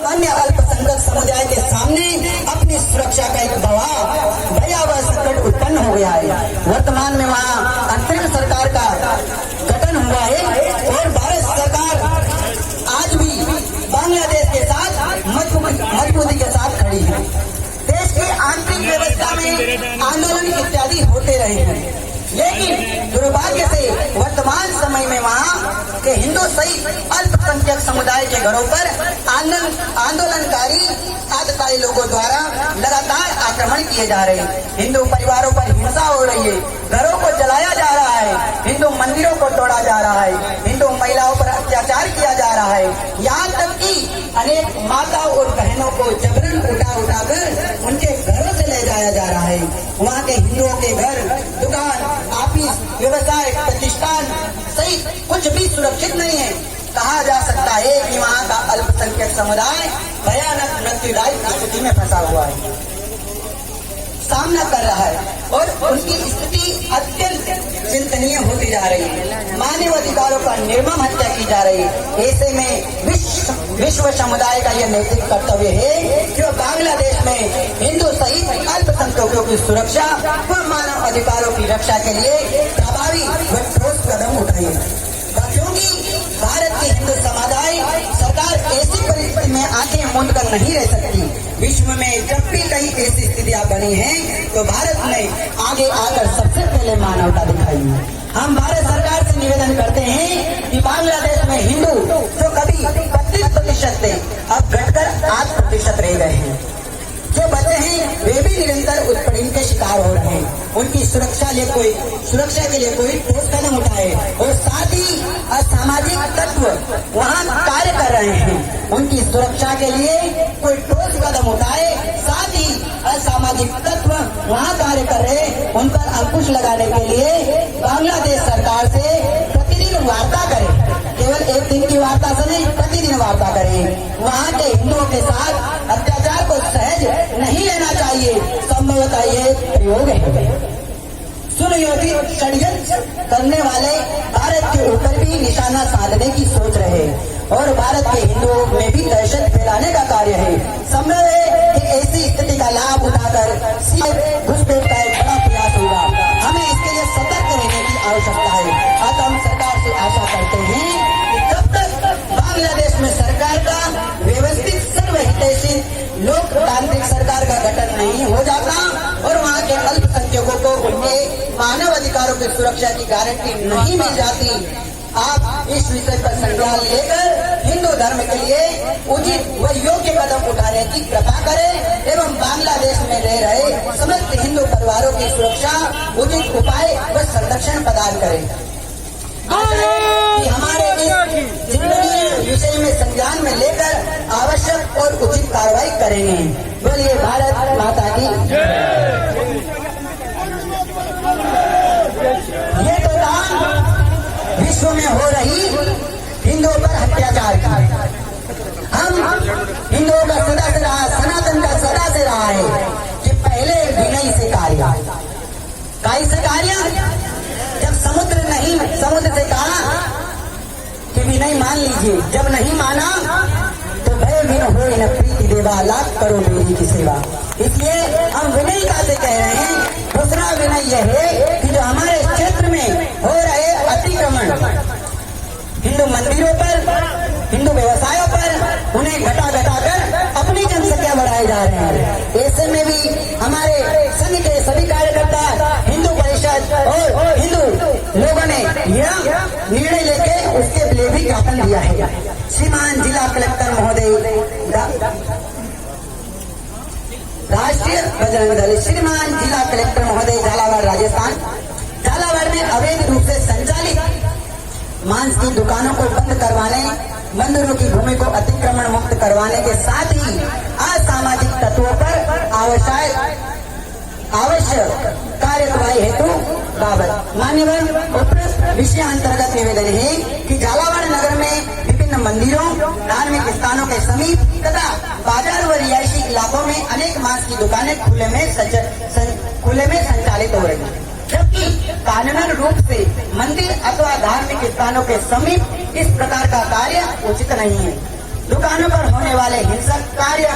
अन्य अल्पसंख्यक समुदाय के सामने अपनी सुरक्षा का एक भयावह संकट उत्पन्न हो गया है। वर्तमान में वहाँ अंतरिम सरकार का गठन हुआ है और भारत सरकार आज भी बांग्लादेश के साथ मजबूती के साथ खड़ी है। देश की आंतरिक व्यवस्था में आंदोलन इत्यादि होते रहे हैं, लेकिन दुर्भाग्य से वर्तमान समय में वहाँ के हिंदू सहित अल्पसंख्यक समुदाय के घरों पर आंदोलनकारी आतताई लोगों द्वारा लगातार आक्रमण किए जा रहे हैं। हिंदू परिवारों पर हिंसा हो रही है, घरों को जलाया जा रहा है, हिंदू मंदिरों को तोड़ा जा रहा है, हिंदू महिलाओं पर अत्याचार किया जा रहा है। यहाँ तक कि अनेक माताओं और बहनों को जबरन उठाकर उनके घरों से ले जाया जा रहा है। वहाँ के हिंदुओं के घर, दुकान, ऑफिस, व्यवसाय, प्रतिष्ठान सहित कुछ भी सुरक्षित नहीं है। कहा जा सकता है कि वहाँ का अल्पसंख्यक समुदाय भयानक मृत्युदायी स्थिति में फंसा हुआ है, सामना कर रहा है और उनकी स्थिति अत्यंत चिंतनीय होती जा रही है। मानव अधिकारों पर निर्मम हत्या की जा रही है। ऐसे में विश्व समुदाय का यह नैतिक कर्तव्य है कि वह बांग्लादेश में हिंदू सहित अल्पसंख्यकों की सुरक्षा व मानव अधिकारों की रक्षा के लिए प्रभावी व ठोस कदम उठाए, क्योंकि भारत के हिंदू समुदाय सरकार ऐसी परिस्थिति में आंखें मूंद कर नहीं रह सकती। विश्व में जब भी कहीं ऐसी स्थितियां बनी हैं तो भारत ने आगे आकर सबसे पहले मानवता दिखाई है। हम भारत सरकार से निवेदन करते हैं कि बांग्लादेश में हिंदू जो कभी 25% थे अब घटकर 8% रह गए हैं। जो बचे हैं वे भी निरंतर उत्पीड़न के शिकार हो रहे हैं। उनकी सुरक्षा के लिए कोई ठोस कदम उठाए और साथ ही असामाजिक तत्व वहाँ कार्य कर रहे हैं। उनकी सुरक्षा के लिए कोई ठोस कदम उठाए, साथ ही असामाजिक तत्व वहाँ कार्य कर रहे उन पर अंकुश लगाने के लिए बांग्लादेश सरकार से प्रतिदिन वार्ता करें। केवल एक दिन की वार्ता से नहीं, प्रतिदिन वार्ता करें। वहाँ के हिंदुओं के साथ अत्याचार को सहज नहीं लेना चाहिए। संभवतः ये प्रयोग है। सुनियोजित षड्यंत्र करने वाले भारत के ऊपर भी निशाना साधने की सोच रहे और भारत के हिंदुओं में भी दहशत फैलाने का कार्य है। संभव है कि ऐसी स्थिति का लाभ उठाकर घुसपैठ का एक बड़ा प्रयास होगा। हमें इसके लिए सतर्क रहने की आवश्यकता है। अतः हम सरकार से आशा करते हैं कि जब तक बांग्लादेश में सरकार का व्यवस्थित सर्वहितैषी लोकतांत्रिक सरकार का गठन नहीं हो जाता और वहाँ के अल्पसंख्यकों को उनके मानव अधिकारों की सुरक्षा की गारंटी नहीं मिल जाती, आप इस विषय पर संज्ञान लेकर हिंदू धर्म के लिए उचित व योग्य कदम उठाने की कृपा करें एवं बांग्लादेश में रह रहे समस्त हिंदू परिवारों की सुरक्षा उचित उपाय व संरक्षण प्रदान करें। हमारे इस जिम्मेदारी विषय में संज्ञान में लेकर आवश्यक और उचित कार्रवाई करेंगे। बोलिए भारत माता की। ये तो विश्व में हो रही हिंदुओं पर अत्याचार की हम हिंदुओं का सदा से रहा, सनातन का सदा से रहा है कि पहले विनय से कार्य, काय से कार्य। जब समुद्र से कहा कि विनय मान लीजिए, जब नहीं माना तो भय विन हो न प्रीति देवा, लाख करो मेरी की सेवा। इसलिए हम विनयता से कह रहे हैं। दूसरा विनय यह है कि जो हमारे क्षेत्र में हो रहे अतिक्रमण हिंदू मंदिरों पर, हिंदू व्यवसायों पर, उन्हें घटा कर अपनी जनसंख्या बढ़ाए जा रहे हैं। ऐसे में भी हमारे संघ के सभी कार्यकर्ता, हिंदू परिषद और हिंदू लोगों ने यह निर्णय लेके उसके लिए भी ज्ञापन दिया है। श्रीमान जिला कलेक्टर महोदय, राष्ट्रीय बजरंग दल, श्रीमान जिला कलेक्टर महोदय झालावाड़ राजस्थान, झालावाड़ में अवैध रूप से संचालित मांस की दुकानों को बंद करवाने, मंदिरों की भूमि को अतिक्रमण मुक्त करवाने के साथ ही असामाजिक तत्वों पर आवश्यक कार्यवाही हेतु बाबत मान्यवर उपरोक्त विषय अंतर्गत निवेदन है कि झालावाड़ नगर में विभिन्न मंदिरों, धार्मिक स्थानों के समीप तथा बाजार व रिहायशी इलाकों में अनेक मांस की दुकानें खुले में संचालित हो रही है, जबकि कानूनन रूप से मंदिर अथवा धार्मिक स्थानों के समीप इस प्रकार का कार्य उचित नहीं है। दुकानों पर होने वाले हिंसक कार्य